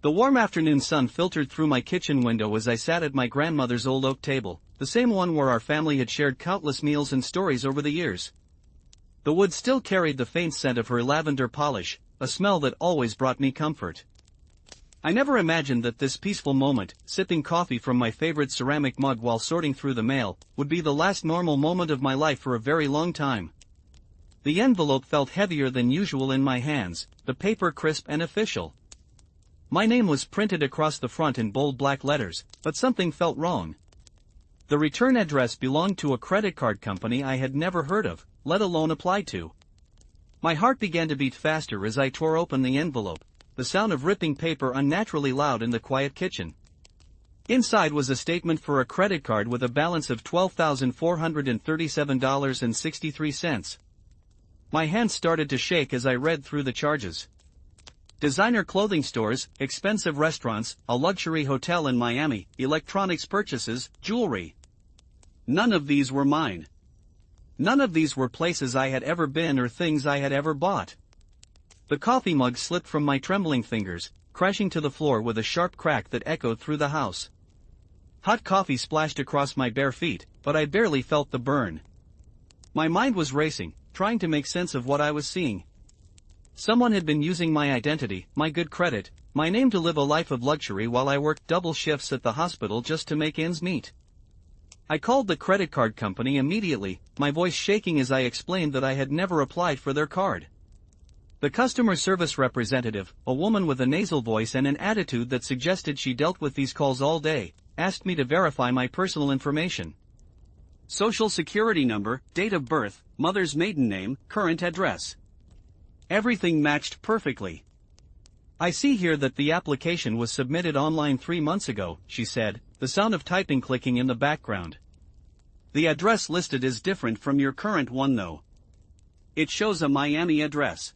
The warm afternoon sun filtered through my kitchen window as I sat at my grandmother's old oak table, the same one where our family had shared countless meals and stories over the years. The wood still carried the faint scent of her lavender polish, a smell that always brought me comfort. I never imagined that this peaceful moment, sipping coffee from my favorite ceramic mug while sorting through the mail, would be the last normal moment of my life for a very long time. The envelope felt heavier than usual in my hands, the paper crisp and official. My name was printed across the front in bold black letters, but something felt wrong. The return address belonged to a credit card company I had never heard of, let alone applied to. My heart began to beat faster as I tore open the envelope, the sound of ripping paper unnaturally loud in the quiet kitchen. Inside was a statement for a credit card with a balance of $12,437.63. My hands started to shake as I read through the charges. Designer clothing stores, expensive restaurants, a luxury hotel in Miami, electronics purchases, jewelry. None of these were mine. None of these were places I had ever been or things I had ever bought. The coffee mug slipped from my trembling fingers, crashing to the floor with a sharp crack that echoed through the house. Hot coffee splashed across my bare feet, but I barely felt the burn. My mind was racing, trying to make sense of what I was seeing. Someone had been using my identity, my good credit, my name to live a life of luxury while I worked double shifts at the hospital just to make ends meet. I called the credit card company immediately, my voice shaking as I explained that I had never applied for their card. The customer service representative, a woman with a nasal voice and an attitude that suggested she dealt with these calls all day, asked me to verify my personal information. Social security number, date of birth, mother's maiden name, current address. Everything matched perfectly. I see here that the application was submitted online 3 months ago, she said, the sound of typing clicking in the background. The address listed is different from your current one though. It shows a Miami address.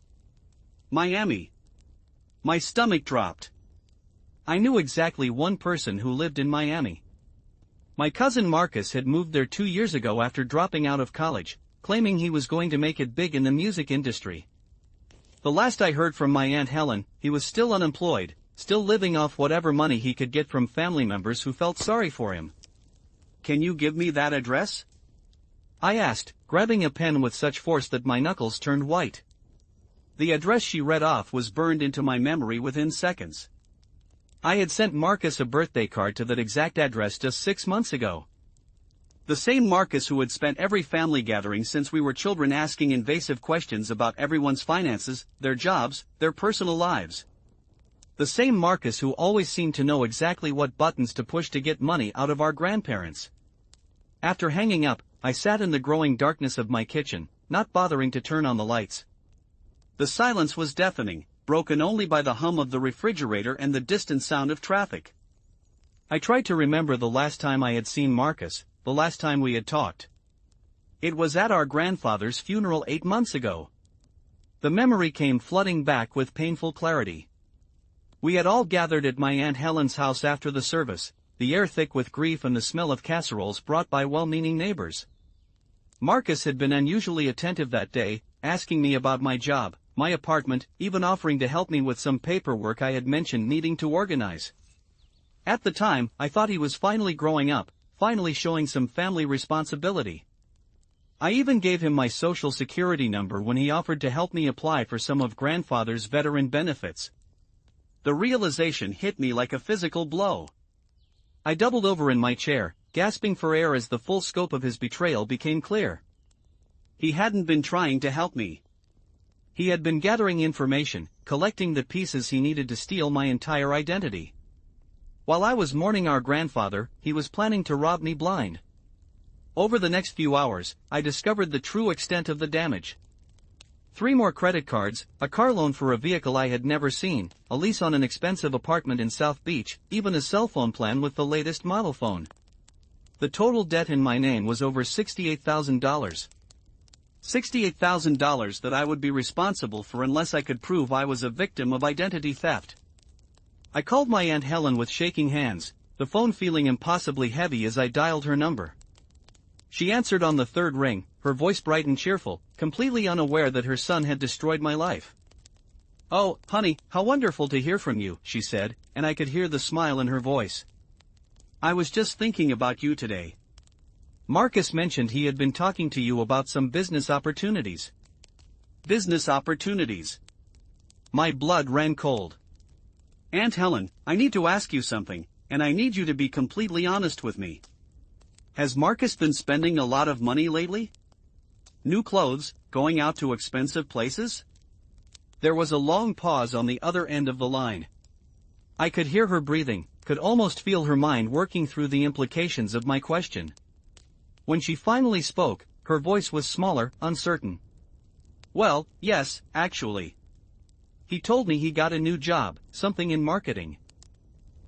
Miami. My stomach dropped. I knew exactly one person who lived in Miami. My cousin Marcus had moved there 2 years ago after dropping out of college, claiming he was going to make it big in the music industry. The last I heard from my Aunt Helen, he was still unemployed, still living off whatever money he could get from family members who felt sorry for him. Can you give me that address? I asked, grabbing a pen with such force that my knuckles turned white. The address she read off was burned into my memory within seconds. I had sent Marcus a birthday card to that exact address just 6 months ago. The same Marcus who had spent every family gathering since we were children asking invasive questions about everyone's finances, their jobs, their personal lives. The same Marcus who always seemed to know exactly what buttons to push to get money out of our grandparents. After hanging up, I sat in the growing darkness of my kitchen, not bothering to turn on the lights. The silence was deafening, broken only by the hum of the refrigerator and the distant sound of traffic. I tried to remember the last time I had seen Marcus, the last time we had talked. It was at our grandfather's funeral 8 months ago. The memory came flooding back with painful clarity. We had all gathered at my Aunt Helen's house after the service, the air thick with grief and the smell of casseroles brought by well-meaning neighbors. Marcus had been unusually attentive that day, asking me about my job, my apartment, even offering to help me with some paperwork I had mentioned needing to organize. At the time, I thought he was finally growing up, finally showing some family responsibility. I even gave him my social security number when he offered to help me apply for some of grandfather's veteran benefits. The realization hit me like a physical blow. I doubled over in my chair, gasping for air as the full scope of his betrayal became clear. He hadn't been trying to help me. He had been gathering information, collecting the pieces he needed to steal my entire identity. While I was mourning our grandfather, he was planning to rob me blind. Over the next few hours, I discovered the true extent of the damage. 3 more credit cards, a car loan for a vehicle I had never seen, a lease on an expensive apartment in South Beach, even a cell phone plan with the latest model phone. The total debt in my name was over $68,000. $68,000 that I would be responsible for unless I could prove I was a victim of identity theft. I called my Aunt Helen with shaking hands, the phone feeling impossibly heavy as I dialed her number. She answered on the 3rd ring, her voice bright and cheerful, completely unaware that her son had destroyed my life. "Oh, honey, how wonderful to hear from you," she said, and I could hear the smile in her voice. "I was just thinking about you today. Marcus mentioned he had been talking to you about some business opportunities." Business opportunities. My blood ran cold. "Aunt Helen, I need to ask you something, and I need you to be completely honest with me. Has Marcus been spending a lot of money lately? New clothes, going out to expensive places?" There was a long pause on the other end of the line. I could hear her breathing, could almost feel her mind working through the implications of my question. When she finally spoke, her voice was smaller, uncertain. "Well, yes, actually. He told me he got a new job, something in marketing.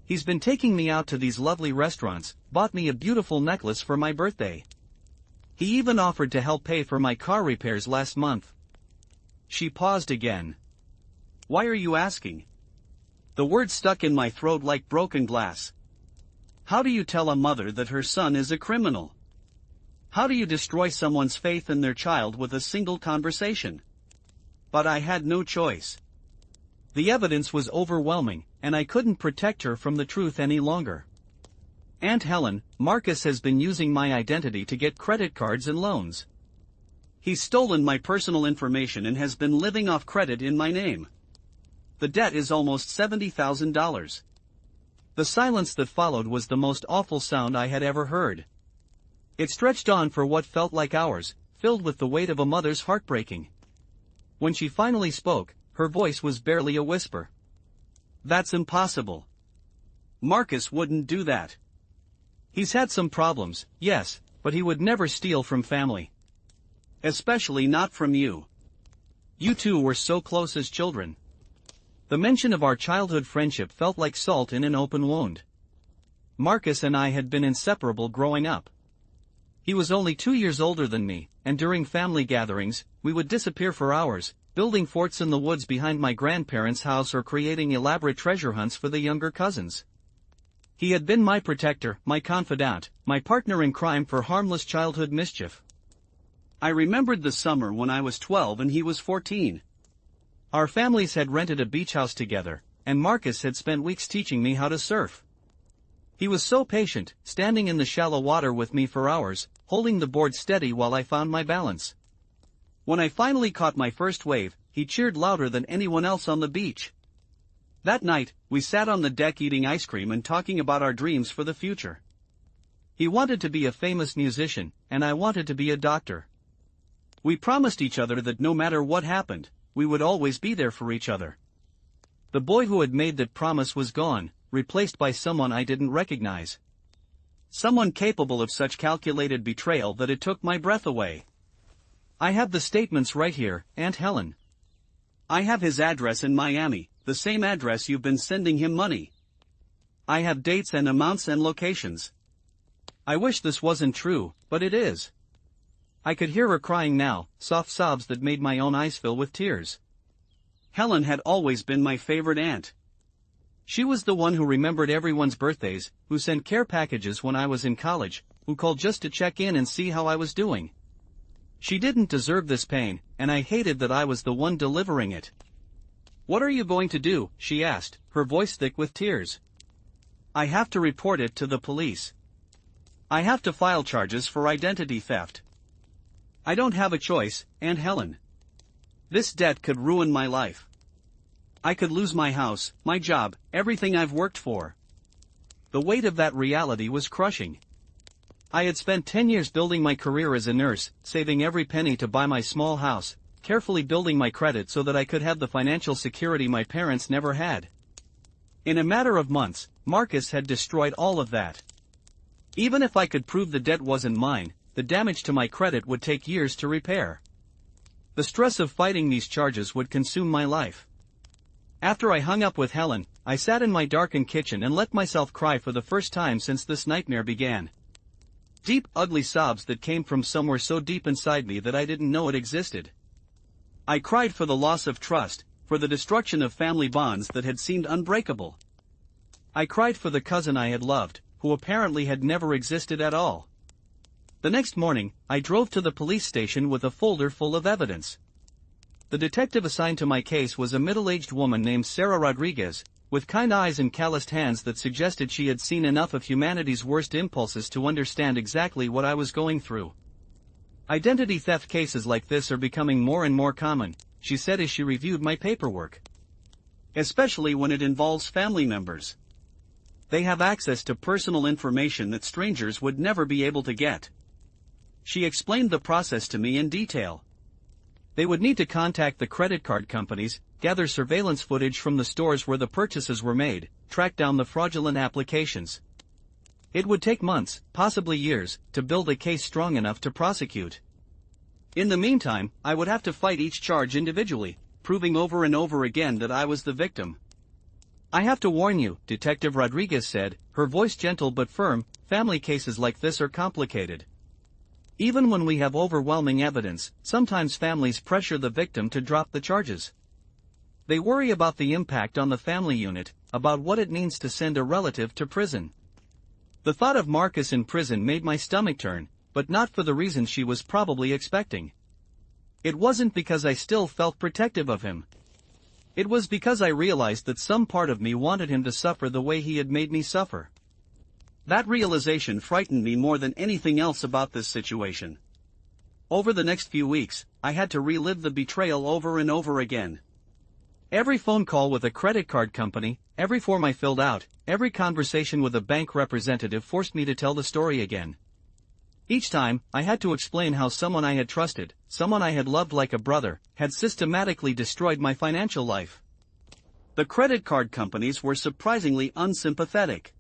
He's been taking me out to these lovely restaurants, bought me a beautiful necklace for my birthday. He even offered to help pay for my car repairs last month." She paused again. "Why are you asking?" The words stuck in my throat like broken glass. How do you tell a mother that her son is a criminal? How do you destroy someone's faith in their child with a single conversation? But I had no choice. The evidence was overwhelming, and I couldn't protect her from the truth any longer. "Aunt Helen, Marcus has been using my identity to get credit cards and loans. He's stolen my personal information and has been living off credit in my name. The debt is almost $70,000. The silence that followed was the most awful sound I had ever heard. It stretched on for what felt like hours, filled with the weight of a mother's heartbreaking. When she finally spoke, her voice was barely a whisper. "That's impossible. Marcus wouldn't do that. He's had some problems, yes, but he would never steal from family. Especially not from you. You two were so close as children." The mention of our childhood friendship felt like salt in an open wound. Marcus and I had been inseparable growing up. He was only 2 years older than me, and during family gatherings, we would disappear for hours, building forts in the woods behind my grandparents' house or creating elaborate treasure hunts for the younger cousins. He had been my protector, my confidant, my partner in crime for harmless childhood mischief. I remembered the summer when I was 12 and he was 14. Our families had rented a beach house together, and Marcus had spent weeks teaching me how to surf. He was so patient, standing in the shallow water with me for hours, holding the board steady while I found my balance. When I finally caught my first wave, he cheered louder than anyone else on the beach. That night, we sat on the deck eating ice cream and talking about our dreams for the future. He wanted to be a famous musician, and I wanted to be a doctor. We promised each other that no matter what happened, we would always be there for each other. The boy who had made that promise was gone, replaced by someone I didn't recognize. Someone capable of such calculated betrayal that it took my breath away. I have the statements right here, Aunt Helen. I have his address in Miami, the same address you've been sending him money. I have dates and amounts and locations. I wish this wasn't true, but it is. I could hear her crying now, soft sobs that made my own eyes fill with tears. Helen had always been my favorite aunt. She was the one who remembered everyone's birthdays, who sent care packages when I was in college, who called just to check in and see how I was doing. She didn't deserve this pain, and I hated that I was the one delivering it. "What are you going to do?" she asked, her voice thick with tears. "I have to report it to the police. I have to file charges for identity theft. I don't have a choice, Aunt Helen. This debt could ruin my life. I could lose my house, my job, everything I've worked for." The weight of that reality was crushing. I had spent 10 years building my career as a nurse, saving every penny to buy my small house, carefully building my credit so that I could have the financial security my parents never had. In a matter of months, Marcus had destroyed all of that. Even if I could prove the debt wasn't mine, the damage to my credit would take years to repair. The stress of fighting these charges would consume my life. After I hung up with Helen, I sat in my darkened kitchen and let myself cry for the first time since this nightmare began. Deep, ugly sobs that came from somewhere so deep inside me that I didn't know it existed. I cried for the loss of trust, for the destruction of family bonds that had seemed unbreakable. I cried for the cousin I had loved, who apparently had never existed at all. The next morning, I drove to the police station with a folder full of evidence. The detective assigned to my case was a middle-aged woman named Sarah Rodriguez, with kind eyes and calloused hands that suggested she had seen enough of humanity's worst impulses to understand exactly what I was going through. Identity theft cases like this are becoming more and more common, she said as she reviewed my paperwork. Especially when it involves family members. They have access to personal information that strangers would never be able to get. She explained the process to me in detail. They would need to contact the credit card companies, gather surveillance footage from the stores where the purchases were made, track down the fraudulent applications. It would take months, possibly years, to build a case strong enough to prosecute. In the meantime, I would have to fight each charge individually, proving over and over again that I was the victim. I have to warn you, Detective Rodriguez said, her voice gentle but firm, family cases like this are complicated. Even when we have overwhelming evidence, sometimes families pressure the victim to drop the charges. They worry about the impact on the family unit, about what it means to send a relative to prison. The thought of Marcus in prison made my stomach turn, but not for the reason she was probably expecting. It wasn't because I still felt protective of him. It was because I realized that some part of me wanted him to suffer the way he had made me suffer. That realization frightened me more than anything else about this situation. Over the next few weeks, I had to relive the betrayal over and over again. Every phone call with a credit card company, every form I filled out, every conversation with a bank representative forced me to tell the story again. Each time, I had to explain how someone I had trusted, someone I had loved like a brother, had systematically destroyed my financial life. The credit card companies were surprisingly unsympathetic.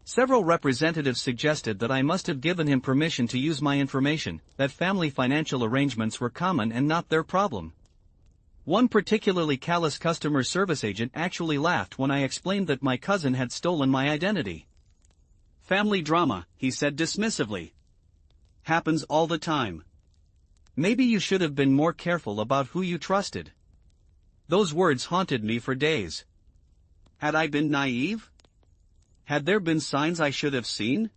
Several representatives suggested that I must have given him permission to use my information, that family financial arrangements were common and not their problem. One particularly callous customer service agent actually laughed when I explained that my cousin had stolen my identity. Family drama, he said dismissively. Happens all the time. Maybe you should have been more careful about who you trusted. Those words haunted me for days. Had I been naive? Had there been signs I should have seen?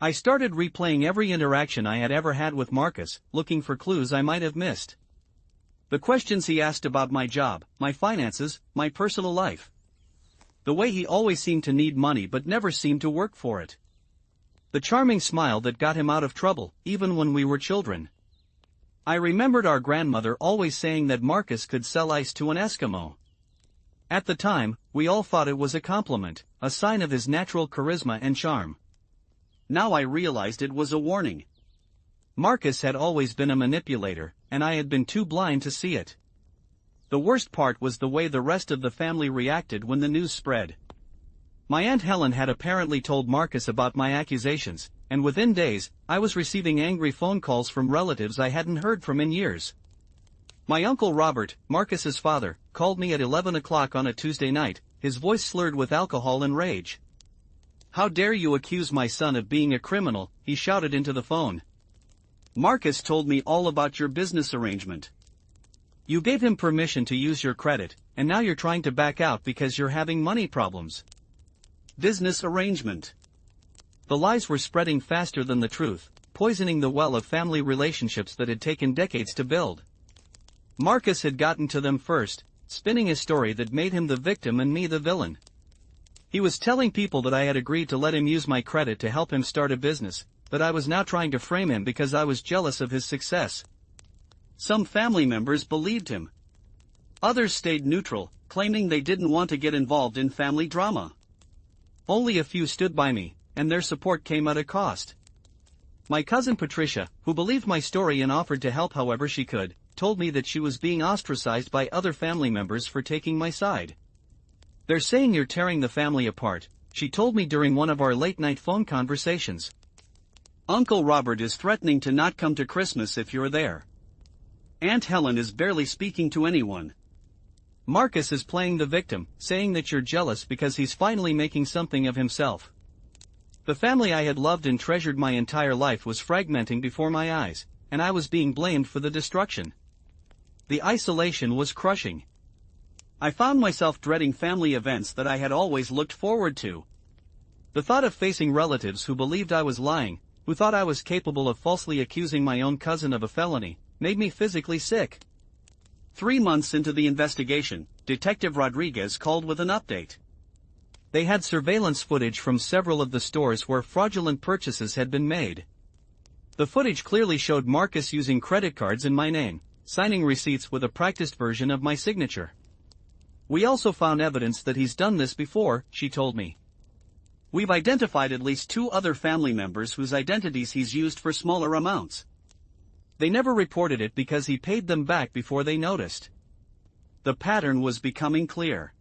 I started replaying every interaction I had ever had with Marcus, looking for clues I might have missed. The questions he asked about my job, my finances, my personal life. The way he always seemed to need money but never seemed to work for it. The charming smile that got him out of trouble, even when we were children. I remembered our grandmother always saying that Marcus could sell ice to an Eskimo. At the time, we all thought it was a compliment, a sign of his natural charisma and charm. Now I realized it was a warning. Marcus had always been a manipulator, and I had been too blind to see it. The worst part was the way the rest of the family reacted when the news spread. My Aunt Helen had apparently told Marcus about my accusations, and within days, I was receiving angry phone calls from relatives I hadn't heard from in years. My Uncle Robert, Marcus's father, called me at 11 o'clock on a Tuesday night, his voice slurred with alcohol and rage. "How dare you accuse my son of being a criminal," he shouted into the phone. "Marcus told me all about your business arrangement. You gave him permission to use your credit, and now you're trying to back out because you're having money problems. Business arrangement." The lies were spreading faster than the truth, poisoning the well of family relationships that had taken decades to build. Marcus had gotten to them first, spinning a story that made him the victim and me the villain. He was telling people that I had agreed to let him use my credit to help him start a business, that I was now trying to frame him because I was jealous of his success. Some family members believed him. Others stayed neutral, claiming they didn't want to get involved in family drama. Only a few stood by me, and their support came at a cost. My cousin Patricia, who believed my story and offered to help however she could, told me that she was being ostracized by other family members for taking my side. "They're saying you're tearing the family apart," she told me during one of our late-night phone conversations. "Uncle Robert is threatening to not come to Christmas if you're there. Aunt Helen is barely speaking to anyone. Marcus is playing the victim, saying that you're jealous because he's finally making something of himself." The family I had loved and treasured my entire life was fragmenting before my eyes, and I was being blamed for the destruction. The isolation was crushing. I found myself dreading family events that I had always looked forward to. The thought of facing relatives who believed I was lying, who thought I was capable of falsely accusing my own cousin of a felony, made me physically sick. 3 months into the investigation, Detective Rodriguez called with an update. They had surveillance footage from several of the stores where fraudulent purchases had been made. The footage clearly showed Marcus using credit cards in my name, signing receipts with a practiced version of my signature. We also found evidence that he's done this before, she told me. We've identified at least 2 other family members whose identities he's used for smaller amounts. They never reported it because he paid them back before they noticed. The pattern was becoming clear.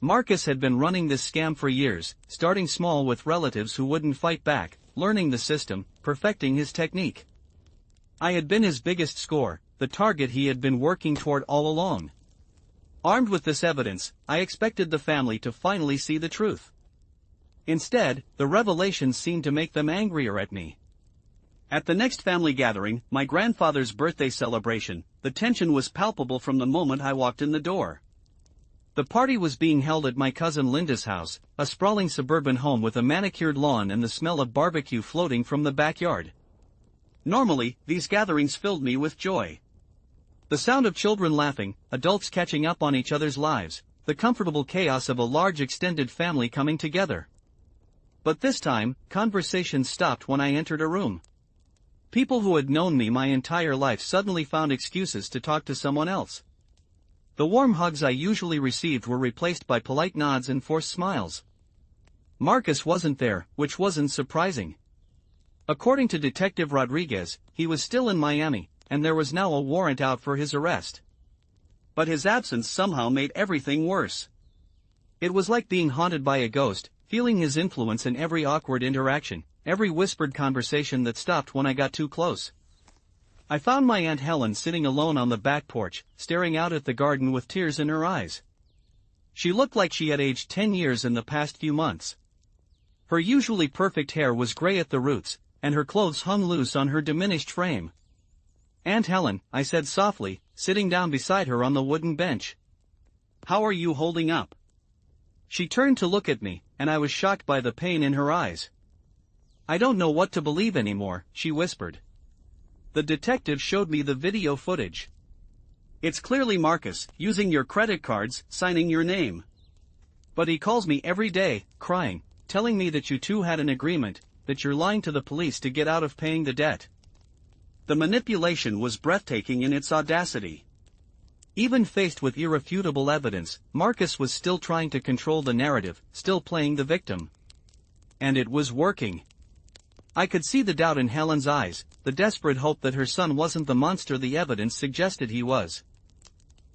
Marcus had been running this scam for years, starting small with relatives who wouldn't fight back, learning the system, perfecting his technique. I had been his biggest score, the target he had been working toward all along. Armed with this evidence, I expected the family to finally see the truth. Instead, the revelations seemed to make them angrier at me. At the next family gathering, my grandfather's birthday celebration, the tension was palpable from the moment I walked in the door. The party was being held at my cousin Linda's house, a sprawling suburban home with a manicured lawn and the smell of barbecue floating from the backyard. Normally, these gatherings filled me with joy. The sound of children laughing, adults catching up on each other's lives, the comfortable chaos of a large extended family coming together. But this time, conversation stopped when I entered a room. People who had known me my entire life suddenly found excuses to talk to someone else. The warm hugs I usually received were replaced by polite nods and forced smiles. Marcus wasn't there, which wasn't surprising. According to Detective Rodriguez, he was still in Miami, and there was now a warrant out for his arrest. But his absence somehow made everything worse. It was like being haunted by a ghost, feeling his influence in every awkward interaction, every whispered conversation that stopped when I got too close. I found my Aunt Helen sitting alone on the back porch, staring out at the garden with tears in her eyes. She looked like she had aged 10 years in the past few months. Her usually perfect hair was gray at the roots, and her clothes hung loose on her diminished frame. "Aunt Helen," I said softly, sitting down beside her on the wooden bench. "How are you holding up?" She turned to look at me, and I was shocked by the pain in her eyes. "I don't know what to believe anymore," she whispered. The detective showed me the video footage. "It's clearly Marcus, using your credit cards, signing your name. But he calls me every day, crying, telling me that you two had an agreement, that you're lying to the police to get out of paying the debt." The manipulation was breathtaking in its audacity. Even faced with irrefutable evidence, Marcus was still trying to control the narrative, still playing the victim. And it was working. I could see the doubt in Helen's eyes, the desperate hope that her son wasn't the monster the evidence suggested he was.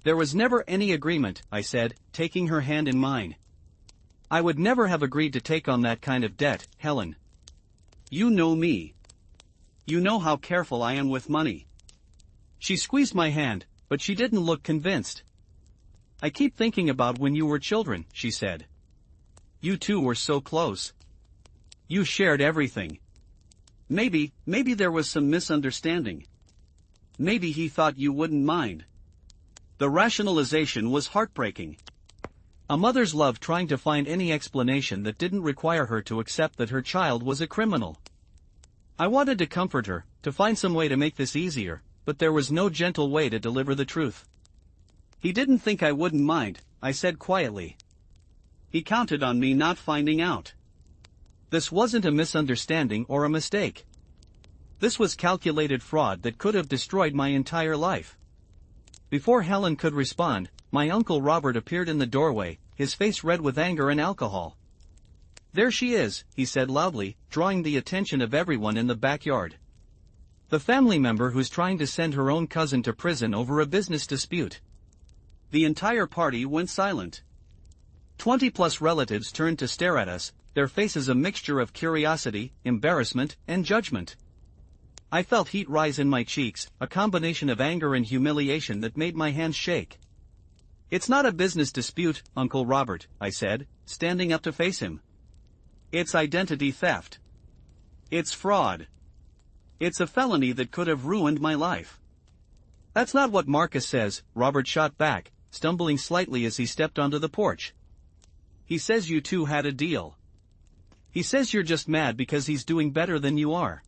"There was never any agreement," I said, taking her hand in mine. "I would never have agreed to take on that kind of debt, Helen. You know me. You know how careful I am with money." She squeezed my hand, but she didn't look convinced. "I keep thinking about when you were children," she said. "You two were so close. You shared everything. Maybe there was some misunderstanding. Maybe he thought you wouldn't mind." The rationalization was heartbreaking. A mother's love trying to find any explanation that didn't require her to accept that her child was a criminal. I wanted to comfort her, to find some way to make this easier, but there was no gentle way to deliver the truth. "He didn't think I wouldn't mind," I said quietly. "He counted on me not finding out." This wasn't a misunderstanding or a mistake. This was calculated fraud that could have destroyed my entire life. Before Helen could respond, my Uncle Robert appeared in the doorway, his face red with anger and alcohol. "There she is," he said loudly, drawing the attention of everyone in the backyard. "The family member who's trying to send her own cousin to prison over a business dispute." The entire party went silent. 20+ relatives turned to stare at us, their faces a mixture of curiosity, embarrassment, and judgment. I felt heat rise in my cheeks, a combination of anger and humiliation that made my hands shake. "It's not a business dispute, Uncle Robert," I said, standing up to face him. "It's identity theft. It's fraud. It's a felony that could have ruined my life." "That's not what Marcus says," Robert shot back, stumbling slightly as he stepped onto the porch. "He says you two had a deal. He says you're just mad because he's doing better than you are."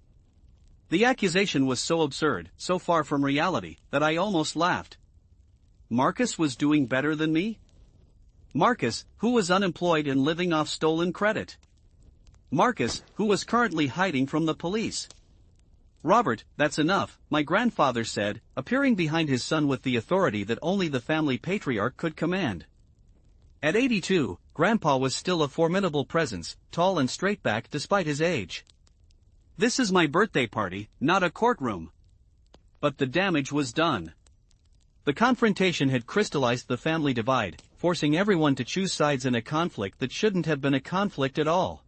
The accusation was so absurd, so far from reality, that I almost laughed. Marcus was doing better than me? Marcus, who was unemployed and living off stolen credit. Marcus, who was currently hiding from the police. Robert, that's enough, my grandfather said, appearing behind his son with the authority that only the family patriarch could command. At 82, Grandpa was still a formidable presence, tall and straight-backed despite his age. This is my birthday party, not a courtroom. But the damage was done. The confrontation had crystallized the family divide, forcing everyone to choose sides in a conflict that shouldn't have been a conflict at all.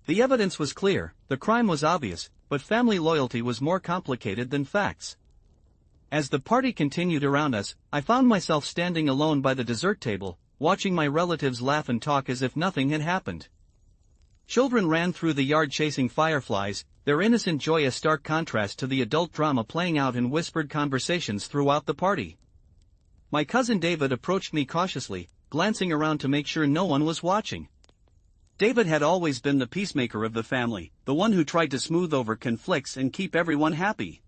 The evidence was clear, the crime was obvious, but family loyalty was more complicated than facts. As the party continued around us, I found myself standing alone by the dessert table, watching my relatives laugh and talk as if nothing had happened. Children ran through the yard chasing fireflies, their innocent joy a stark contrast to the adult drama playing out in whispered conversations throughout the party. My cousin David approached me cautiously, glancing around to make sure no one was watching. David had always been the peacemaker of the family, the one who tried to smooth over conflicts and keep everyone happy.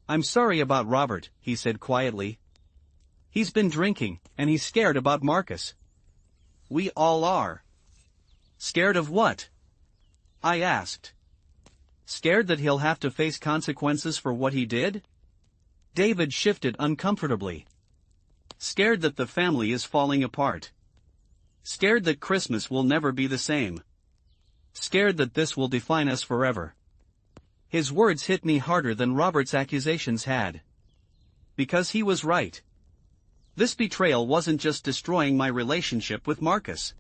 "I'm sorry about Robert," he said quietly. "He's been drinking, and he's scared about Marcus." "We all are." "Scared of what?" I asked. "Scared that he'll have to face consequences for what he did?" David shifted uncomfortably. "Scared that the family is falling apart. Scared that Christmas will never be the same. Scared that this will define us forever." His words hit me harder than Robert's accusations had. Because he was right. This betrayal wasn't just destroying my relationship with Marcus.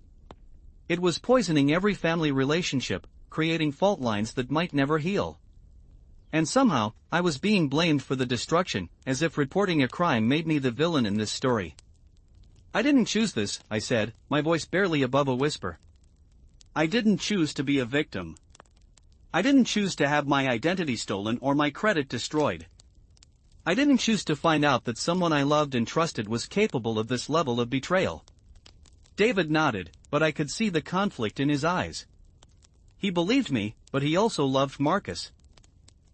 It was poisoning every family relationship, creating fault lines that might never heal. And somehow, I was being blamed for the destruction, as if reporting a crime made me the villain in this story. "I didn't choose this," I said, my voice barely above a whisper. "I didn't choose to be a victim. I didn't choose to have my identity stolen or my credit destroyed. I didn't choose to find out that someone I loved and trusted was capable of this level of betrayal." David nodded, but I could see the conflict in his eyes. He believed me, but he also loved Marcus.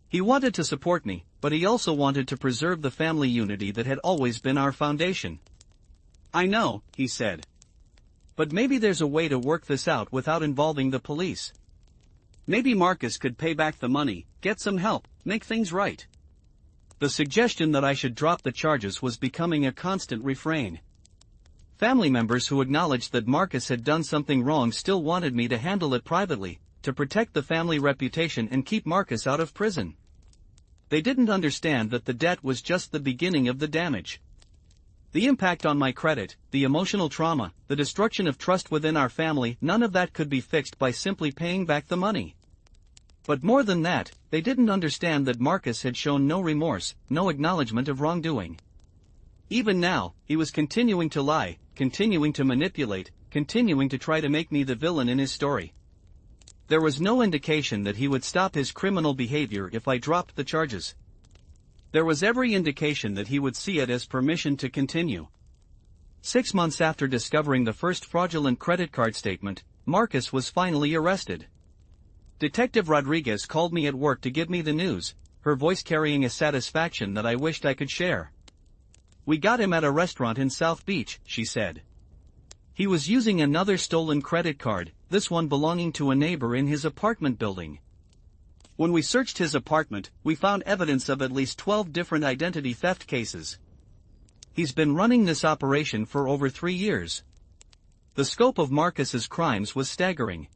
He wanted to support me, but he also wanted to preserve the family unity that had always been our foundation. "I know," he said. "But maybe there's a way to work this out without involving the police. Maybe Marcus could pay back the money, get some help, make things right." The suggestion that I should drop the charges was becoming a constant refrain. Family members who acknowledged that Marcus had done something wrong still wanted me to handle it privately, to protect the family reputation and keep Marcus out of prison. They didn't understand that the debt was just the beginning of the damage. The impact on my credit, the emotional trauma, the destruction of trust within our family, none of that could be fixed by simply paying back the money. But more than that, they didn't understand that Marcus had shown no remorse, no acknowledgement of wrongdoing. Even now, he was continuing to lie, continuing to manipulate, continuing to try to make me the villain in his story. There was no indication that he would stop his criminal behavior if I dropped the charges. There was every indication that he would see it as permission to continue. 6 months after discovering the first fraudulent credit card statement, Marcus was finally arrested. Detective Rodriguez called me at work to give me the news, her voice carrying a satisfaction that I wished I could share. "We got him at a restaurant in South Beach," she said. "He was using another stolen credit card, this one belonging to a neighbor in his apartment building. When we searched his apartment, we found evidence of at least 12 different identity theft cases. He's been running this operation for over 3 years." The scope of Marcus's crimes was staggering.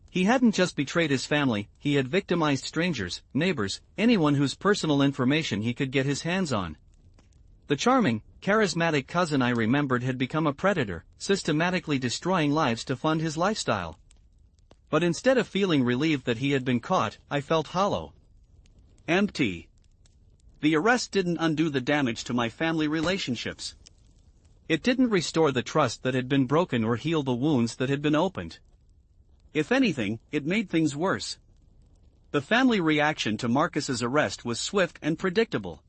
He hadn't just betrayed his family, he had victimized strangers, neighbors, anyone whose personal information he could get his hands on. The charming, charismatic cousin I remembered had become a predator, systematically destroying lives to fund his lifestyle. But instead of feeling relieved that he had been caught, I felt hollow. Empty. The arrest didn't undo the damage to my family relationships. It didn't restore the trust that had been broken or heal the wounds that had been opened. If anything, it made things worse. The family reaction to Marcus's arrest was swift and predictable.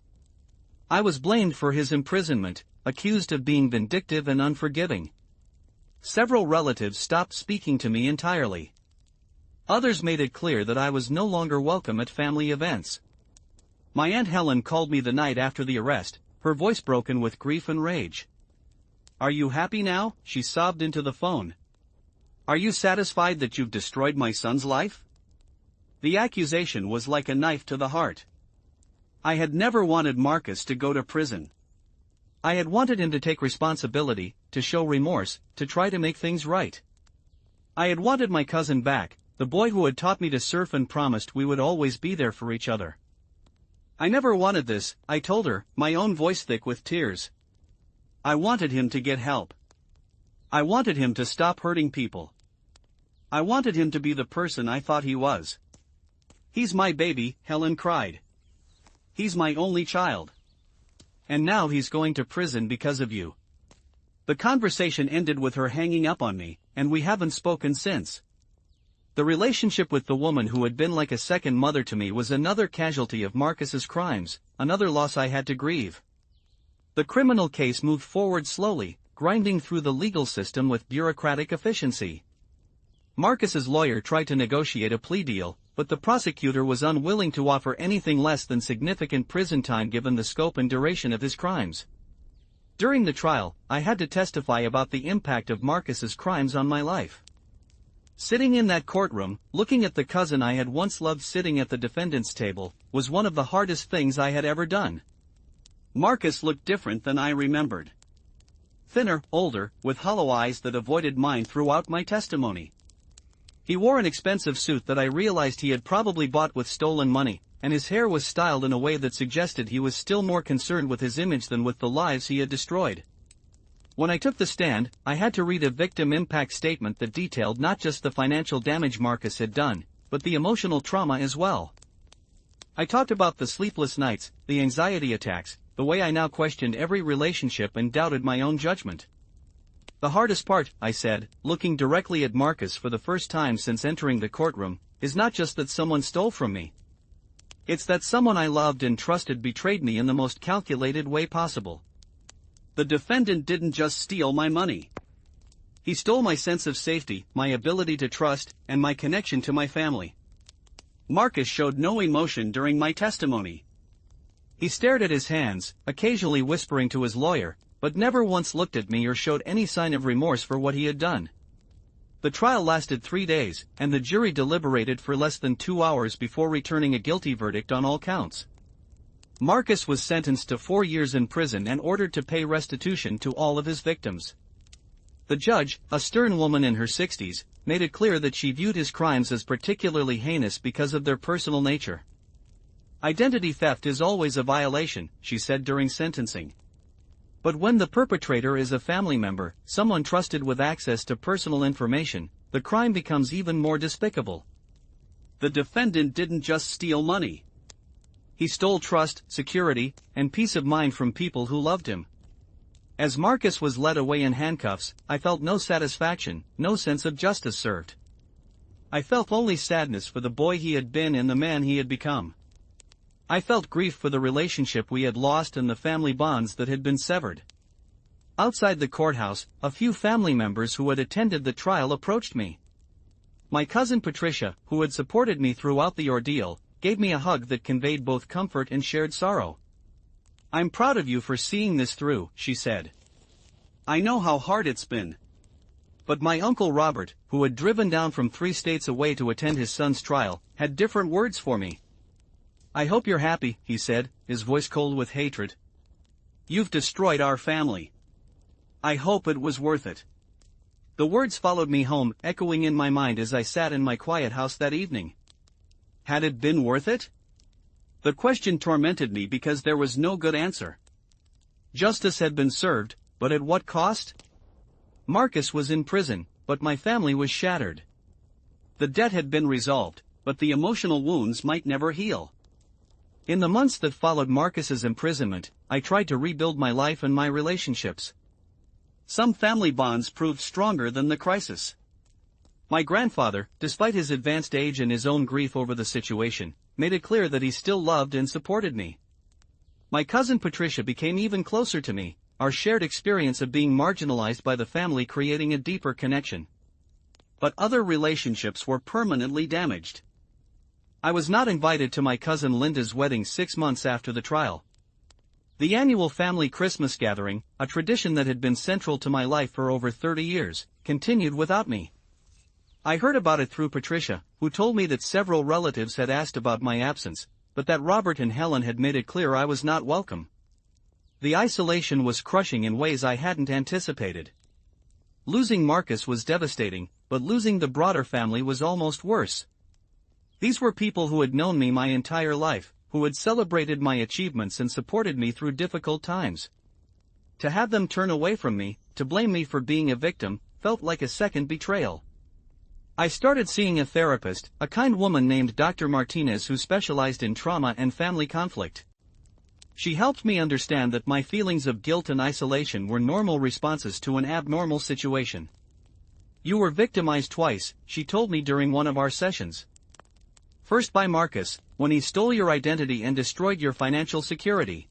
I was blamed for his imprisonment, accused of being vindictive and unforgiving. Several relatives stopped speaking to me entirely. Others made it clear that I was no longer welcome at family events. My Aunt Helen called me the night after the arrest, her voice broken with grief and rage. "Are you happy now?" she sobbed into the phone. "Are you satisfied that you've destroyed my son's life?" The accusation was like a knife to the heart. I had never wanted Marcus to go to prison. I had wanted him to take responsibility, to show remorse, to try to make things right. I had wanted my cousin back, the boy who had taught me to surf and promised we would always be there for each other. "I never wanted this," I told her, my own voice thick with tears. I wanted him to get help. I wanted him to stop hurting people. I wanted him to be the person I thought he was. "He's my baby," Helen cried. "He's my only child. And now he's going to prison because of you." The conversation ended with her hanging up on me, and we haven't spoken since. The relationship with the woman who had been like a second mother to me was another casualty of Marcus's crimes, another loss I had to grieve. The criminal case moved forward slowly, grinding through the legal system with bureaucratic efficiency. Marcus's lawyer tried to negotiate a plea deal, but the prosecutor was unwilling to offer anything less than significant prison time given the scope and duration of his crimes. During the trial, I had to testify about the impact of Marcus's crimes on my life. Sitting in that courtroom, looking at the cousin I had once loved sitting at the defendant's table, was one of the hardest things I had ever done. Marcus looked different than I remembered. Thinner, older, with hollow eyes that avoided mine throughout my testimony. He wore an expensive suit that I realized he had probably bought with stolen money, and his hair was styled in a way that suggested he was still more concerned with his image than with the lives he had destroyed. When I took the stand, I had to read a victim impact statement that detailed not just the financial damage Marcus had done, but the emotional trauma as well. I talked about the sleepless nights, the anxiety attacks, the way I now questioned every relationship and doubted my own judgment. "The hardest part," I said, looking directly at Marcus for the first time since entering the courtroom, "is not just that someone stole from me. It's that someone I loved and trusted betrayed me in the most calculated way possible." The defendant didn't just steal my money. He stole my sense of safety, my ability to trust, and my connection to my family. Marcus showed no emotion during my testimony. He stared at his hands, occasionally whispering to his lawyer, but never once looked at me or showed any sign of remorse for what he had done. The trial lasted 3 days, and the jury deliberated for less than 2 hours before returning a guilty verdict on all counts. Marcus was sentenced to 4 years in prison and ordered to pay restitution to all of his victims. The judge, a stern woman in her 60s, made it clear that she viewed his crimes as particularly heinous because of their personal nature. "Identity theft is always a violation," she said during sentencing. "But when the perpetrator is a family member, someone trusted with access to personal information, the crime becomes even more despicable." The defendant didn't just steal money. He stole trust, security, and peace of mind from people who loved him. As Marcus was led away in handcuffs, I felt no satisfaction, no sense of justice served. I felt only sadness for the boy he had been and the man he had become. I felt grief for the relationship we had lost and the family bonds that had been severed. Outside the courthouse, a few family members who had attended the trial approached me. My cousin Patricia, who had supported me throughout the ordeal, gave me a hug that conveyed both comfort and shared sorrow. "I'm proud of you for seeing this through," she said. "I know how hard it's been." But my uncle Robert, who had driven down from 3 states away to attend his son's trial, had different words for me. "I hope you're happy," he said, his voice cold with hatred. "You've destroyed our family. I hope it was worth it." The words followed me home, echoing in my mind as I sat in my quiet house that evening. Had it been worth it? The question tormented me because there was no good answer. Justice had been served, but at what cost? Marcus was in prison, but my family was shattered. The debt had been resolved, but the emotional wounds might never heal. In the months that followed Marcus's imprisonment, I tried to rebuild my life and my relationships. Some family bonds proved stronger than the crisis. My grandfather, despite his advanced age and his own grief over the situation, made it clear that he still loved and supported me. My cousin Patricia became even closer to me, our shared experience of being marginalized by the family creating a deeper connection. But other relationships were permanently damaged. I was not invited to my cousin Linda's wedding 6 months after the trial. The annual family Christmas gathering, a tradition that had been central to my life for over 30 years, continued without me. I heard about it through Patricia, who told me that several relatives had asked about my absence, but that Robert and Helen had made it clear I was not welcome. The isolation was crushing in ways I hadn't anticipated. Losing Marcus was devastating, but losing the broader family was almost worse. These were people who had known me my entire life, who had celebrated my achievements and supported me through difficult times. To have them turn away from me, to blame me for being a victim, felt like a second betrayal. I started seeing a therapist, a kind woman named Dr. Martinez who specialized in trauma and family conflict. She helped me understand that my feelings of guilt and isolation were normal responses to an abnormal situation. You were victimized twice, she told me during one of our sessions. First by Marcus, when he stole your identity and destroyed your financial security.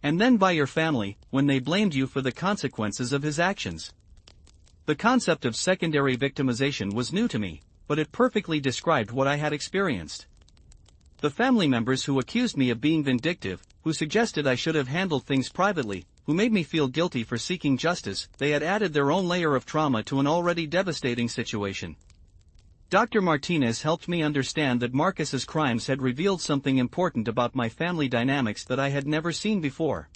And then by your family, when they blamed you for the consequences of his actions. The concept of secondary victimization was new to me, but it perfectly described what I had experienced. The family members who accused me of being vindictive, who suggested I should have handled things privately, who made me feel guilty for seeking justice, they had added their own layer of trauma to an already devastating situation. Dr. Martinez helped me understand that Marcus's crimes had revealed something important about my family dynamics that I had never seen before.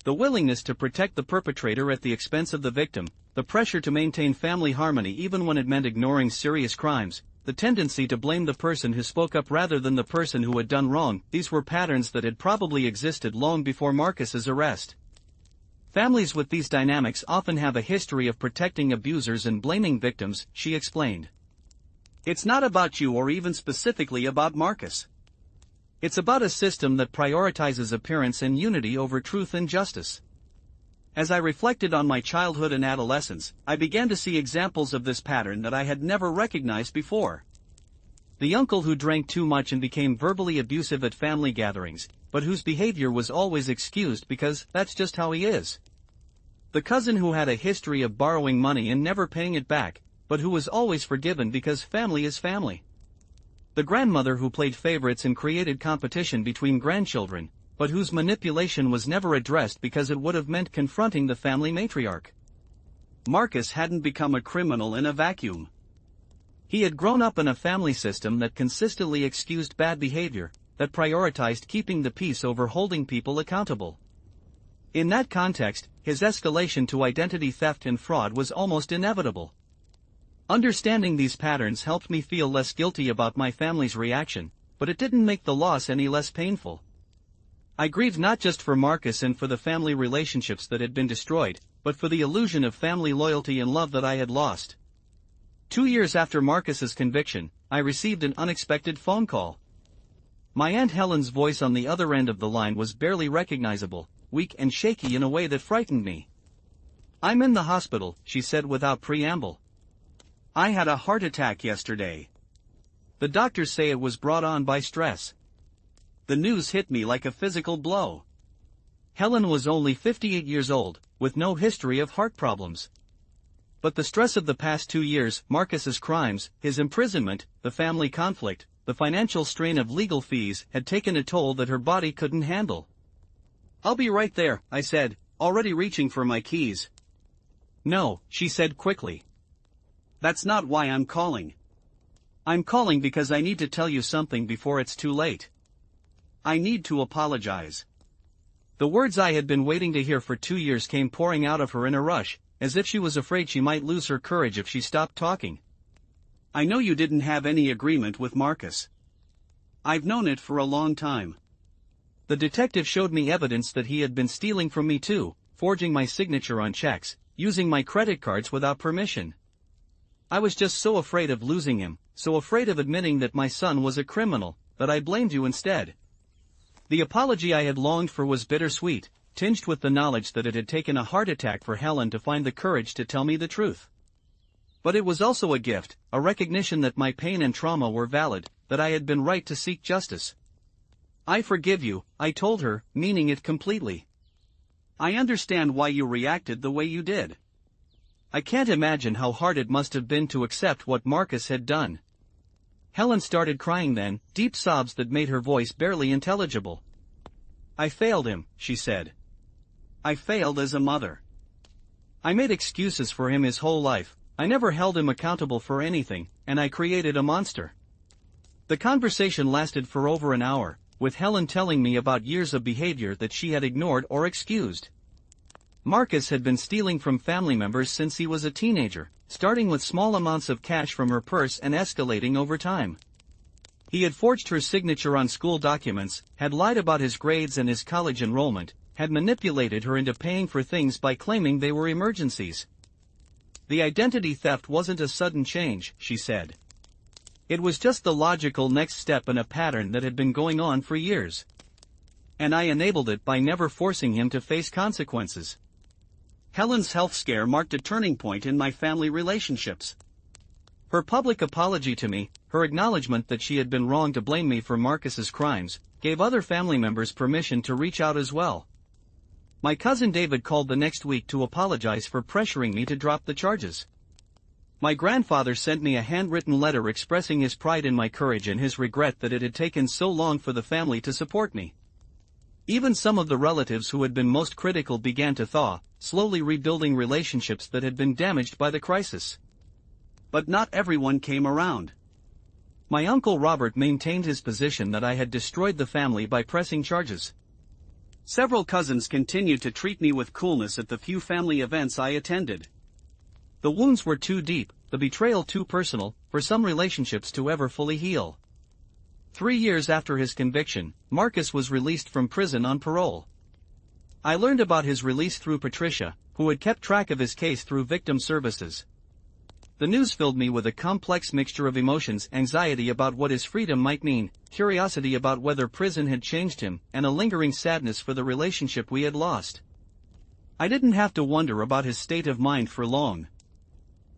The willingness to protect the perpetrator at the expense of the victim, the pressure to maintain family harmony even when it meant ignoring serious crimes, the tendency to blame the person who spoke up rather than the person who had done wrong, these were patterns that had probably existed long before Marcus's arrest. Families with these dynamics often have a history of protecting abusers and blaming victims, she explained. It's not about you or even specifically about Marcus. It's about a system that prioritizes appearance and unity over truth and justice. As I reflected on my childhood and adolescence, I began to see examples of this pattern that I had never recognized before. The uncle who drank too much and became verbally abusive at family gatherings, but whose behavior was always excused because that's just how he is. The cousin who had a history of borrowing money and never paying it back, but who was always forgiven because family is family. The grandmother who played favorites and created competition between grandchildren, but whose manipulation was never addressed because it would have meant confronting the family matriarch. Marcus hadn't become a criminal in a vacuum. He had grown up in a family system that consistently excused bad behavior, that prioritized keeping the peace over holding people accountable. In that context, his escalation to identity theft and fraud was almost inevitable. Understanding these patterns helped me feel less guilty about my family's reaction, but it didn't make the loss any less painful. I grieved not just for Marcus and for the family relationships that had been destroyed, but for the illusion of family loyalty and love that I had lost. 2 years after Marcus's conviction, I received an unexpected phone call. My Aunt Helen's voice on the other end of the line was barely recognizable, weak and shaky in a way that frightened me. "I'm in the hospital," she said without preamble. "I had a heart attack yesterday. The doctors say it was brought on by stress." The news hit me like a physical blow. Helen was only 58 years old, with no history of heart problems. But the stress of the past 2 years, Marcus's crimes, his imprisonment, the family conflict, the financial strain of legal fees, had taken a toll that her body couldn't handle. "I'll be right there," I said, already reaching for my keys. "No," she said quickly. "That's not why I'm calling. I'm calling because I need to tell you something before it's too late. I need to apologize." The words I had been waiting to hear for 2 years came pouring out of her in a rush, as if she was afraid she might lose her courage if she stopped talking. "I know you didn't have any agreement with Marcus. I've known it for a long time. The detective showed me evidence that he had been stealing from me too, forging my signature on checks, using my credit cards without permission. I was just so afraid of losing him, so afraid of admitting that my son was a criminal, that I blamed you instead." The apology I had longed for was bittersweet, tinged with the knowledge that it had taken a heart attack for Helen to find the courage to tell me the truth. But it was also a gift, a recognition that my pain and trauma were valid, that I had been right to seek justice. "I forgive you," I told her, meaning it completely. "I understand why you reacted the way you did. I can't imagine how hard it must have been to accept what Marcus had done." Helen started crying then, deep sobs that made her voice barely intelligible. I failed him, she said. I failed as a mother. I made excuses for him his whole life, I never held him accountable for anything, and I created a monster. The conversation lasted for over an hour, with Helen telling me about years of behavior that she had ignored or excused. Marcus had been stealing from family members since he was a teenager, starting with small amounts of cash from her purse and escalating over time. He had forged her signature on school documents, had lied about his grades and his college enrollment, had manipulated her into paying for things by claiming they were emergencies. The identity theft wasn't a sudden change, she said. It was just the logical next step in a pattern that had been going on for years. And I enabled it by never forcing him to face consequences. Helen's health scare marked a turning point in my family relationships. Her public apology to me, her acknowledgement that she had been wrong to blame me for Marcus's crimes, gave other family members permission to reach out as well. My cousin David called the next week to apologize for pressuring me to drop the charges. My grandfather sent me a handwritten letter expressing his pride in my courage and his regret that it had taken so long for the family to support me. Even some of the relatives who had been most critical began to thaw, slowly rebuilding relationships that had been damaged by the crisis. But not everyone came around. My uncle Robert maintained his position that I had destroyed the family by pressing charges. Several cousins continued to treat me with coolness at the few family events I attended. The wounds were too deep, the betrayal too personal, for some relationships to ever fully heal. 3 years after his conviction, Marcus was released from prison on parole. I learned about his release through Patricia, who had kept track of his case through victim services. The news filled me with a complex mixture of emotions: anxiety about what his freedom might mean, curiosity about whether prison had changed him, and a lingering sadness for the relationship we had lost. I didn't have to wonder about his state of mind for long.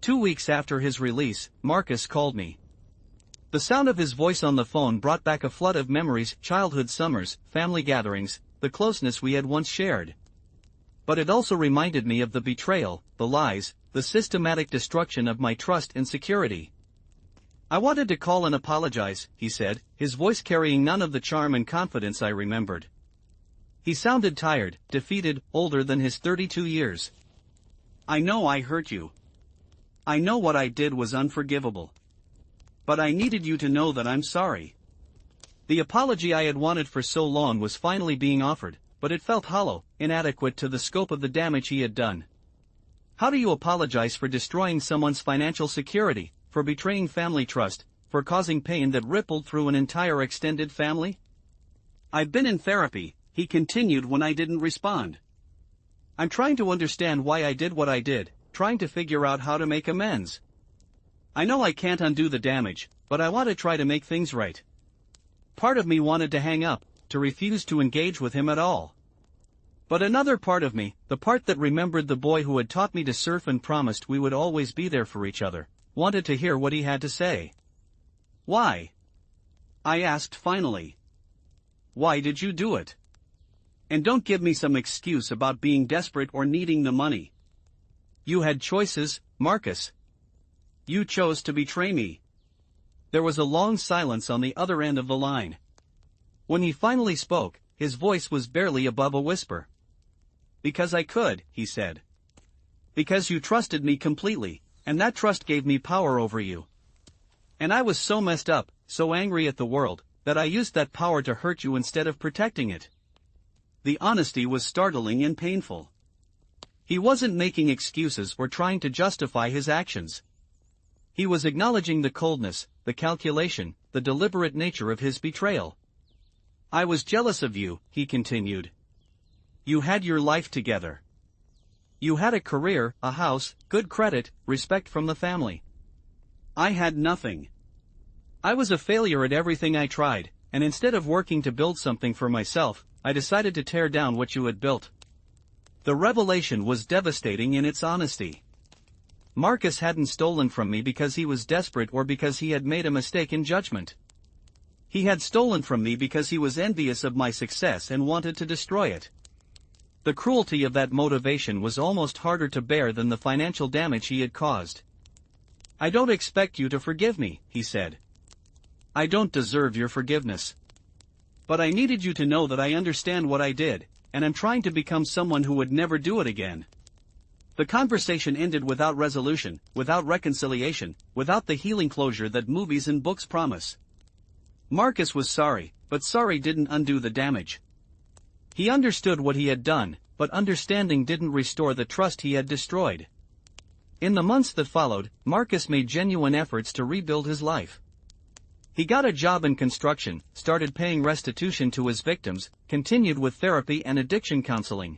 2 weeks after his release, Marcus called me. The sound of his voice on the phone brought back a flood of memories: childhood summers, family gatherings, the closeness we had once shared. But it also reminded me of the betrayal, the lies, the systematic destruction of my trust and security. I wanted to call and apologize, he said, his voice carrying none of the charm and confidence I remembered. He sounded tired, defeated, older than his 32 years. I know I hurt you. I know what I did was unforgivable. But I needed you to know that I'm sorry. The apology I had wanted for so long was finally being offered, but it felt hollow, inadequate to the scope of the damage he had done. How do you apologize for destroying someone's financial security, for betraying family trust, for causing pain that rippled through an entire extended family? I've been in therapy, he continued when I didn't respond. I'm trying to understand why I did what I did, trying to figure out how to make amends. I know I can't undo the damage, but I want to try to make things right. Part of me wanted to hang up, to refuse to engage with him at all. But another part of me, the part that remembered the boy who had taught me to surf and promised we would always be there for each other, wanted to hear what he had to say. Why? I asked finally. Why did you do it? And don't give me some excuse about being desperate or needing the money. You had choices, Marcus. You chose to betray me. There was a long silence on the other end of the line. When he finally spoke, his voice was barely above a whisper. Because I could, he said. Because you trusted me completely, and that trust gave me power over you. And I was so messed up, so angry at the world, that I used that power to hurt you instead of protecting it. The honesty was startling and painful. He wasn't making excuses or trying to justify his actions. He was acknowledging the coldness, the calculation, the deliberate nature of his betrayal. I was jealous of you, he continued. You had your life together. You had a career, a house, good credit, respect from the family. I had nothing. I was a failure at everything I tried, and instead of working to build something for myself, I decided to tear down what you had built. The revelation was devastating in its honesty. Marcus hadn't stolen from me because he was desperate or because he had made a mistake in judgment. He had stolen from me because he was envious of my success and wanted to destroy it. The cruelty of that motivation was almost harder to bear than the financial damage he had caused. I don't expect you to forgive me, he said. I don't deserve your forgiveness. But I needed you to know that I understand what I did, and I'm trying to become someone who would never do it again. The conversation ended without resolution, without reconciliation, without the healing closure that movies and books promise. Marcus was sorry, but sorry didn't undo the damage. He understood what he had done, but understanding didn't restore the trust he had destroyed. In the months that followed, Marcus made genuine efforts to rebuild his life. He got a job in construction, started paying restitution to his victims, continued with therapy and addiction counseling.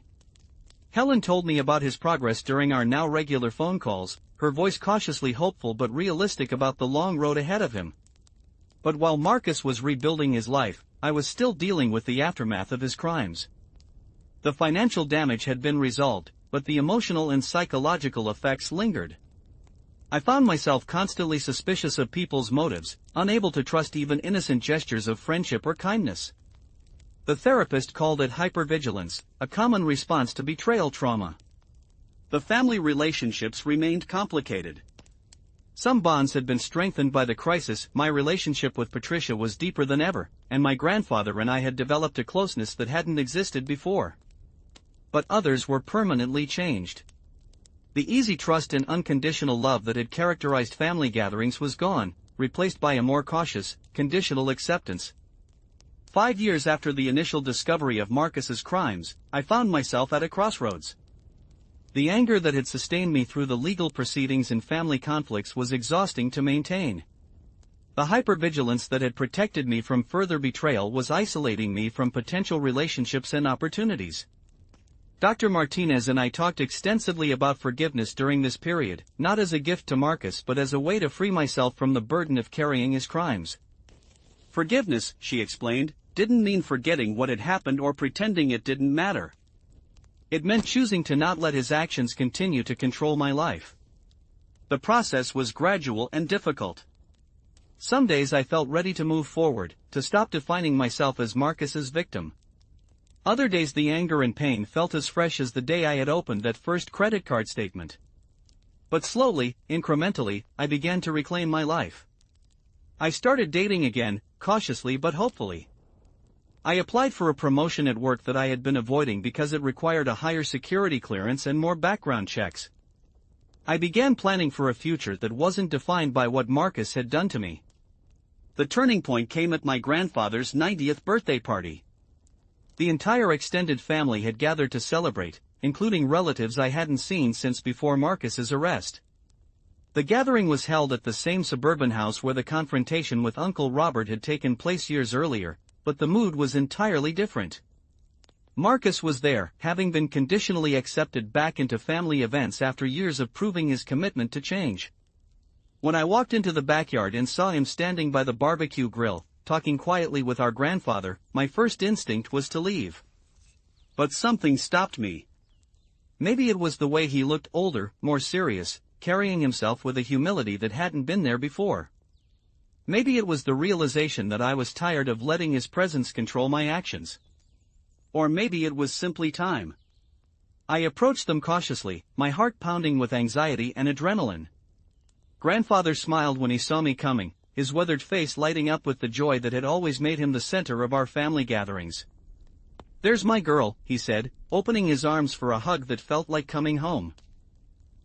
Helen told me about his progress during our now regular phone calls, her voice cautiously hopeful but realistic about the long road ahead of him. But while Marcus was rebuilding his life, I was still dealing with the aftermath of his crimes. The financial damage had been resolved, but the emotional and psychological effects lingered. I found myself constantly suspicious of people's motives, unable to trust even innocent gestures of friendship or kindness. The therapist called it hypervigilance, a common response to betrayal trauma. The family relationships remained complicated. Some bonds had been strengthened by the crisis. My relationship with Patricia was deeper than ever, and my grandfather and I had developed a closeness that hadn't existed before. But others were permanently changed. The easy trust and unconditional love that had characterized family gatherings was gone, replaced by a more cautious, conditional acceptance. 5 years after the initial discovery of Marcus's crimes, I found myself at a crossroads. The anger that had sustained me through the legal proceedings and family conflicts was exhausting to maintain. The hypervigilance that had protected me from further betrayal was isolating me from potential relationships and opportunities. Dr. Martinez and I talked extensively about forgiveness during this period, not as a gift to Marcus but as a way to free myself from the burden of carrying his crimes. Forgiveness, she explained, didn't mean forgetting what had happened or pretending it didn't matter. It meant choosing to not let his actions continue to control my life. The process was gradual and difficult. Some days I felt ready to move forward, to stop defining myself as Marcus's victim. Other days the anger and pain felt as fresh as the day I had opened that first credit card statement. But slowly, incrementally, I began to reclaim my life. I started dating again, cautiously but hopefully. I applied for a promotion at work that I had been avoiding because it required a higher security clearance and more background checks. I began planning for a future that wasn't defined by what Marcus had done to me. The turning point came at my grandfather's 90th birthday party. The entire extended family had gathered to celebrate, including relatives I hadn't seen since before Marcus's arrest. The gathering was held at the same suburban house where the confrontation with Uncle Robert had taken place years earlier, but the mood was entirely different. Marcus was there, having been conditionally accepted back into family events after years of proving his commitment to change. When I walked into the backyard and saw him standing by the barbecue grill, talking quietly with our grandfather, my first instinct was to leave. But something stopped me. Maybe it was the way he looked older, more serious, carrying himself with a humility that hadn't been there before. Maybe it was the realization that I was tired of letting his presence control my actions. Or maybe it was simply time. I approached them cautiously, my heart pounding with anxiety and adrenaline. Grandfather smiled when he saw me coming, his weathered face lighting up with the joy that had always made him the center of our family gatherings. "There's my girl," he said, opening his arms for a hug that felt like coming home.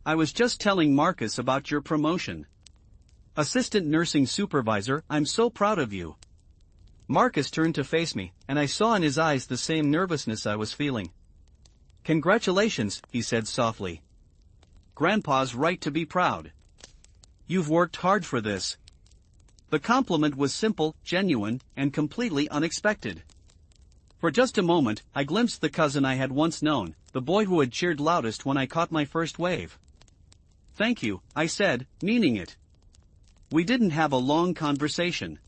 "I was just telling Marcus about your promotion. Assistant nursing supervisor, I'm so proud of you." Marcus turned to face me, and I saw in his eyes the same nervousness I was feeling. "Congratulations," he said softly. "Grandpa's right to be proud. You've worked hard for this." The compliment was simple, genuine, and completely unexpected. For just a moment, I glimpsed the cousin I had once known, the boy who had cheered loudest when I caught my first wave. "Thank you," I said, meaning it. We didn't have a long conversation.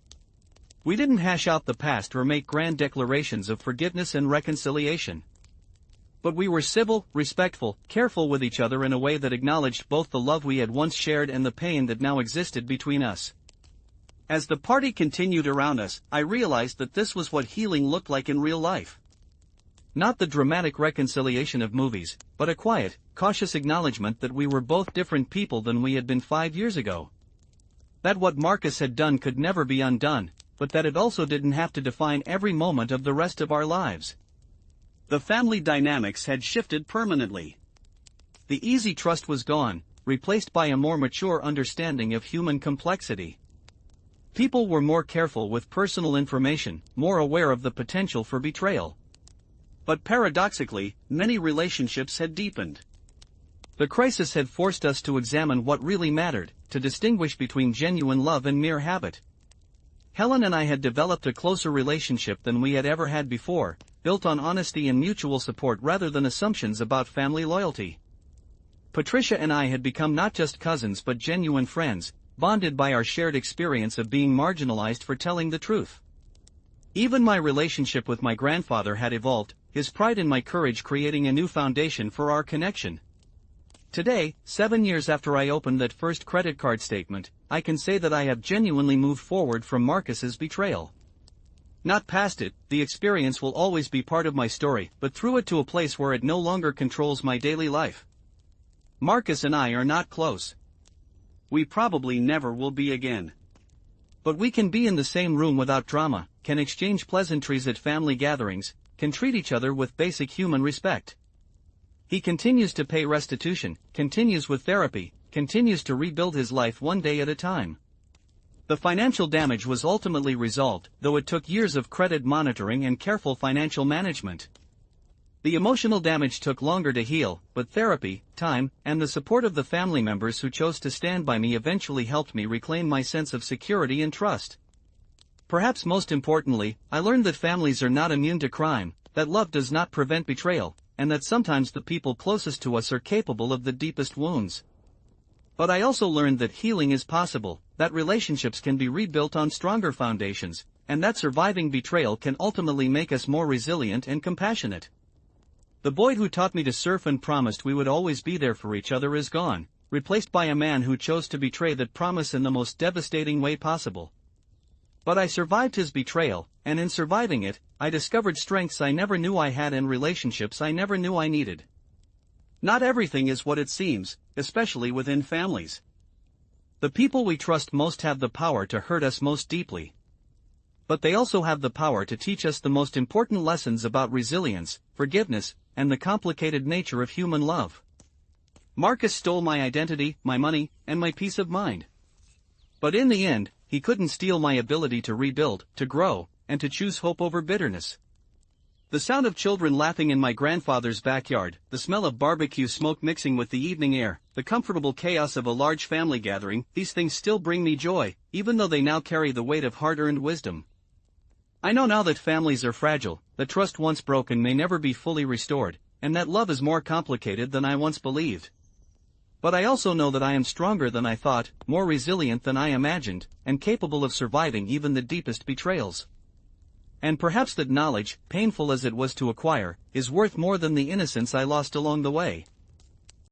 We didn't hash out the past or make grand declarations of forgiveness and reconciliation. But we were civil, respectful, careful with each other in a way that acknowledged both the love we had once shared and the pain that now existed between us. As the party continued around us, I realized that this was what healing looked like in real life. Not the dramatic reconciliation of movies, but a quiet, cautious acknowledgement that we were both different people than we had been 5 years ago. That what Marcus had done could never be undone, but that it also didn't have to define every moment of the rest of our lives. The family dynamics had shifted permanently. The easy trust was gone, replaced by a more mature understanding of human complexity. People were more careful with personal information, more aware of the potential for betrayal. But paradoxically, many relationships had deepened. The crisis had forced us to examine what really mattered, to distinguish between genuine love and mere habit. Helen and I had developed a closer relationship than we had ever had before, built on honesty and mutual support rather than assumptions about family loyalty. Patricia and I had become not just cousins but genuine friends, bonded by our shared experience of being marginalized for telling the truth. Even my relationship with my grandfather had evolved, his pride in my courage creating a new foundation for our connection. Today, 7 years after I opened that first credit card statement, I can say that I have genuinely moved forward from Marcus's betrayal. Not past it, the experience will always be part of my story, but through it to a place where it no longer controls my daily life. Marcus and I are not close. We probably never will be again. But we can be in the same room without drama, can exchange pleasantries at family gatherings, can treat each other with basic human respect. He continues to pay restitution, continues with therapy, continues to rebuild his life one day at a time. The financial damage was ultimately resolved, though it took years of credit monitoring and careful financial management. The emotional damage took longer to heal, but therapy, time, and the support of the family members who chose to stand by me eventually helped me reclaim my sense of security and trust. Perhaps most importantly, I learned that families are not immune to crime, that love does not prevent betrayal, and that sometimes the people closest to us are capable of the deepest wounds. But I also learned that healing is possible, that relationships can be rebuilt on stronger foundations, and that surviving betrayal can ultimately make us more resilient and compassionate. The boy who taught me to surf and promised we would always be there for each other is gone, replaced by a man who chose to betray that promise in the most devastating way possible. But I survived his betrayal, and in surviving it, I discovered strengths I never knew I had and relationships I never knew I needed. Not everything is what it seems, especially within families. The people we trust most have the power to hurt us most deeply. But they also have the power to teach us the most important lessons about resilience, forgiveness, and the complicated nature of human love. Marcus stole my identity, my money, and my peace of mind. But in the end, he couldn't steal my ability to rebuild, to grow, and to choose hope over bitterness. The sound of children laughing in my grandfather's backyard, the smell of barbecue smoke mixing with the evening air, the comfortable chaos of a large family gathering, these things still bring me joy, even though they now carry the weight of hard-earned wisdom. I know now that families are fragile, that trust once broken may never be fully restored, and that love is more complicated than I once believed. But I also know that I am stronger than I thought, more resilient than I imagined, and capable of surviving even the deepest betrayals. And perhaps that knowledge, painful as it was to acquire, is worth more than the innocence I lost along the way.